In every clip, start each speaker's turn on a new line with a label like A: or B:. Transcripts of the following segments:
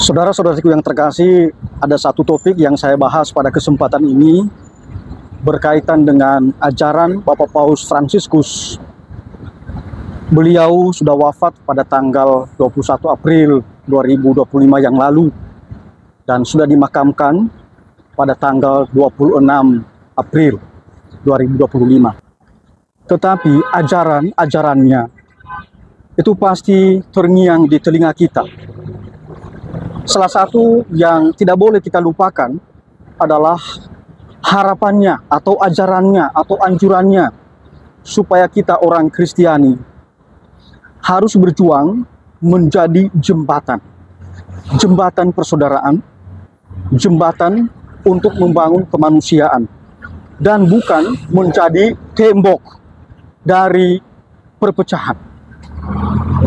A: Saudara-saudariku yang terkasih, ada satu topik yang saya bahas pada kesempatan ini berkaitan dengan ajaran Bapak Paus Fransiskus. Beliau sudah wafat pada tanggal 21 April 2025 yang lalu dan sudah dimakamkan pada tanggal 26 April 2025. Tetapi ajarannya itu pasti terngiang di telinga kita. Salah satu yang tidak boleh kita lupakan adalah harapannya atau ajarannya atau anjurannya supaya kita orang Kristiani harus berjuang menjadi jembatan persaudaraan, jembatan untuk membangun kemanusiaan, dan bukan menjadi tembok dari perpecahan.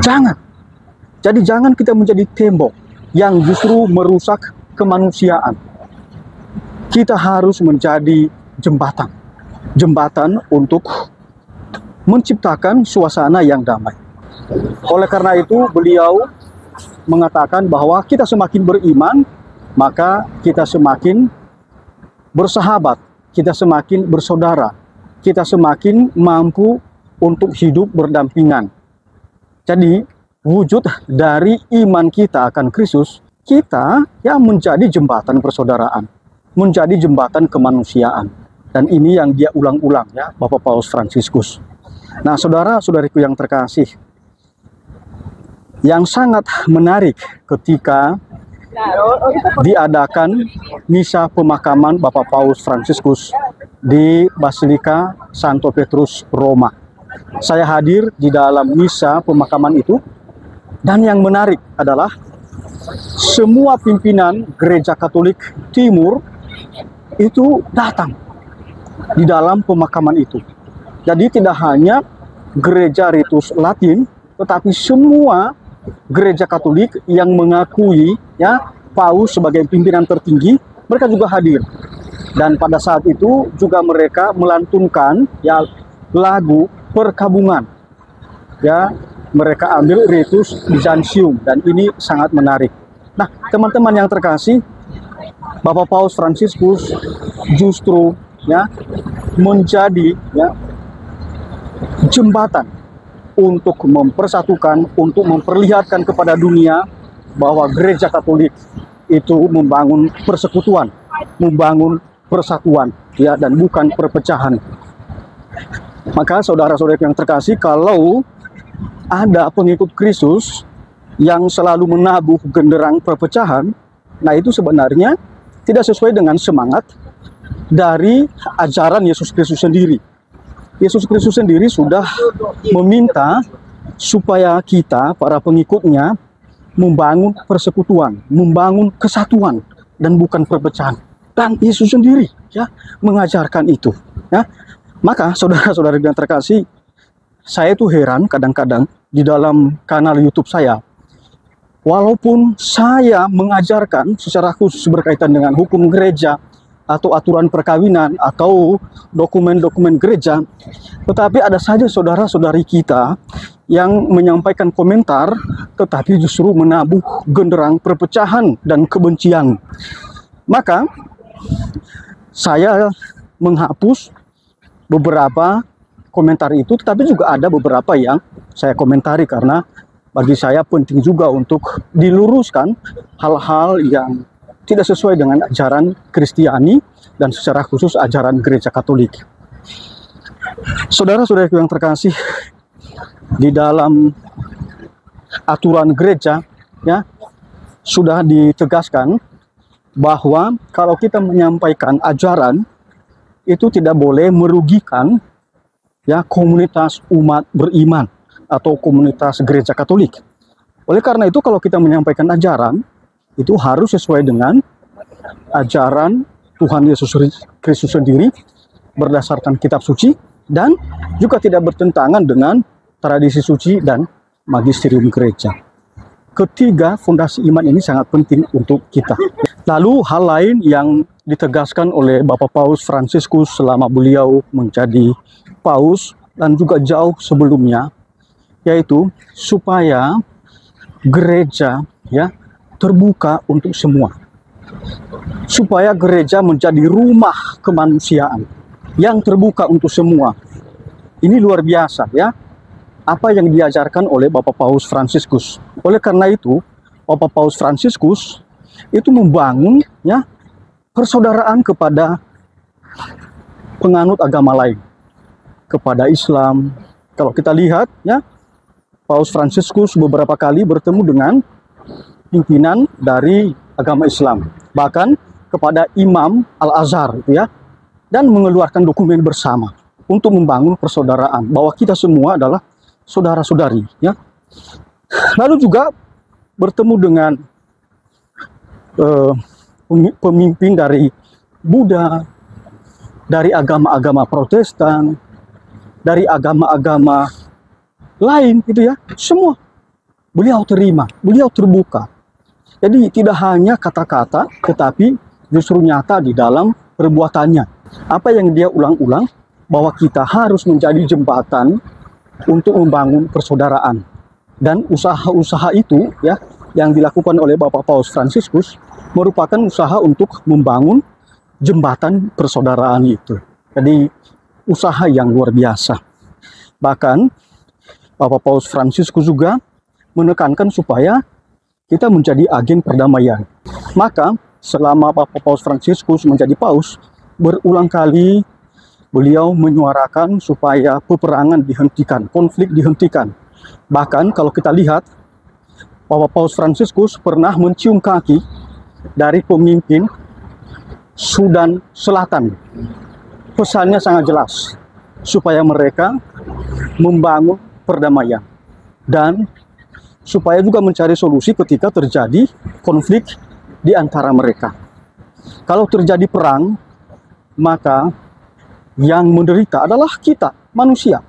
A: Jangan kita menjadi tembok yang justru merusak kemanusiaan. Kita harus menjadi jembatan untuk menciptakan suasana yang damai. Oleh karena itu, beliau mengatakan bahwa kita semakin beriman, maka kita semakin bersahabat, kita semakin bersaudara, kita semakin mampu untuk hidup berdampingan. Jadi, wujud dari iman kita akan Kristus, kita yang menjadi jembatan persaudaraan, menjadi jembatan kemanusiaan. Dan ini yang dia ulang-ulang ya, Bapak Paus Fransiskus. Nah, saudara-saudariku yang terkasih, yang sangat menarik ketika diadakan misa pemakaman Bapak Paus Fransiskus di Basilika Santo Petrus, Roma. Saya hadir di dalam misa pemakaman itu. Dan yang menarik adalah semua pimpinan Gereja Katolik Timur itu datang di dalam pemakaman itu. Jadi tidak hanya gereja ritus Latin, tetapi semua gereja Katolik yang mengakui ya Paus sebagai pimpinan tertinggi, mereka juga hadir. Dan pada saat itu juga mereka melantunkan ya lagu perkabungan. Ya, mereka ambil ritus Byzantium dan ini sangat menarik. Nah, teman-teman yang terkasih, Bapak Paus Fransiskus justru ya menjadi ya jembatan untuk mempersatukan, untuk memperlihatkan kepada dunia bahwa Gereja Katolik itu membangun persekutuan, membangun persatuan ya, dan bukan perpecahan. Maka saudara-saudara yang terkasih, kalau ada pengikut Kristus yang selalu menabuh genderang perpecahan, nah itu sebenarnya tidak sesuai dengan semangat dari ajaran Yesus Kristus sendiri. Yesus Kristus sendiri sudah meminta supaya kita, para pengikutnya, membangun persekutuan, membangun kesatuan, dan bukan perpecahan. Dan Yesus sendiri ya mengajarkan itu. Ya. Maka saudara-saudara yang terkasih, saya itu heran kadang-kadang di dalam kanal YouTube saya. Walaupun saya mengajarkan secara khusus berkaitan dengan hukum gereja atau aturan perkawinan atau dokumen-dokumen gereja, tetapi ada saja saudara-saudari kita yang menyampaikan komentar tetapi justru menabuh genderang perpecahan dan kebencian. Maka saya menghapus beberapa komentar itu, tetapi juga ada beberapa yang saya komentari karena bagi saya penting juga untuk diluruskan hal-hal yang tidak sesuai dengan ajaran Kristiani dan secara khusus ajaran Gereja Katolik. Saudara-saudara yang terkasih, di dalam aturan gereja ya sudah ditegaskan bahwa kalau kita menyampaikan ajaran itu tidak boleh merugikan ya komunitas umat beriman atau komunitas Gereja Katolik. Oleh karena itu, kalau kita menyampaikan ajaran itu harus sesuai dengan ajaran Tuhan Yesus Kristus sendiri berdasarkan kitab suci dan juga tidak bertentangan dengan tradisi suci dan magisterium gereja. Ketiga fondasi iman ini sangat penting untuk kita. Lalu hal lain yang ditegaskan oleh Bapak Paus Fransiskus selama beliau menjadi Paus dan juga jauh sebelumnya, yaitu supaya gereja ya terbuka untuk semua. Supaya gereja menjadi rumah kemanusiaan yang terbuka untuk semua. Ini luar biasa ya, apa yang diajarkan oleh Bapak Paus Fransiskus. Oleh karena itu, Bapak Paus Fransiskus itu membangun ya persaudaraan kepada penganut agama lain, kepada Islam. Kalau kita lihat ya, Paus Fransiskus beberapa kali bertemu dengan pimpinan dari agama Islam, bahkan kepada Imam Al-Azhar itu ya, dan mengeluarkan dokumen bersama untuk membangun persaudaraan bahwa kita semua adalah saudara-saudari ya. Lalu juga bertemu dengan pemimpin dari Buddha, dari agama-agama Protestan, dari agama-agama lain itu ya, semua beliau terima, beliau terbuka. Jadi tidak hanya kata-kata, tetapi justru nyata di dalam perbuatannya. Apa yang dia ulang-ulang, bahwa kita harus menjadi jembatan untuk membangun persaudaraan. Dan usaha-usaha itu ya, yang dilakukan oleh Bapak Paus Fransiskus merupakan usaha untuk membangun jembatan persaudaraan itu. Jadi usaha yang luar biasa. Bahkan Bapak Paus Fransiskus juga menekankan supaya kita menjadi agen perdamaian. Maka selama Bapak Paus Fransiskus menjadi paus, berulang kali beliau menyuarakan supaya peperangan dihentikan, konflik dihentikan. Bahkan kalau kita lihat, Bapak Paus Fransiskus pernah mencium kaki dari pemimpin Sudan Selatan. Pesannya sangat jelas, supaya mereka membangun perdamaian dan supaya juga mencari solusi ketika terjadi konflik di antara mereka. Kalau terjadi perang, maka yang menderita adalah kita, manusia,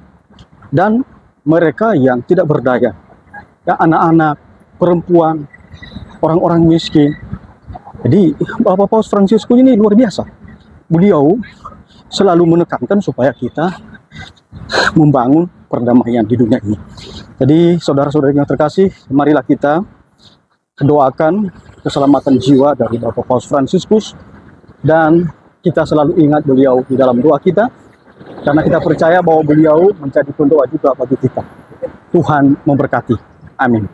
A: dan mereka yang tidak berdaya, ya, anak-anak, perempuan, orang-orang miskin. Jadi Bapak Paus Fransiskus ini luar biasa. Beliau selalu menekankan supaya kita membangun perdamaian di dunia ini. Jadi saudara-saudara yang terkasih, marilah kita doakan keselamatan jiwa dari Bapak Paus Fransiskus, dan kita selalu ingat beliau di dalam doa kita, karena kita percaya bahwa beliau menjadi pendoa juga bagi kita. Tuhan memberkati. Amin.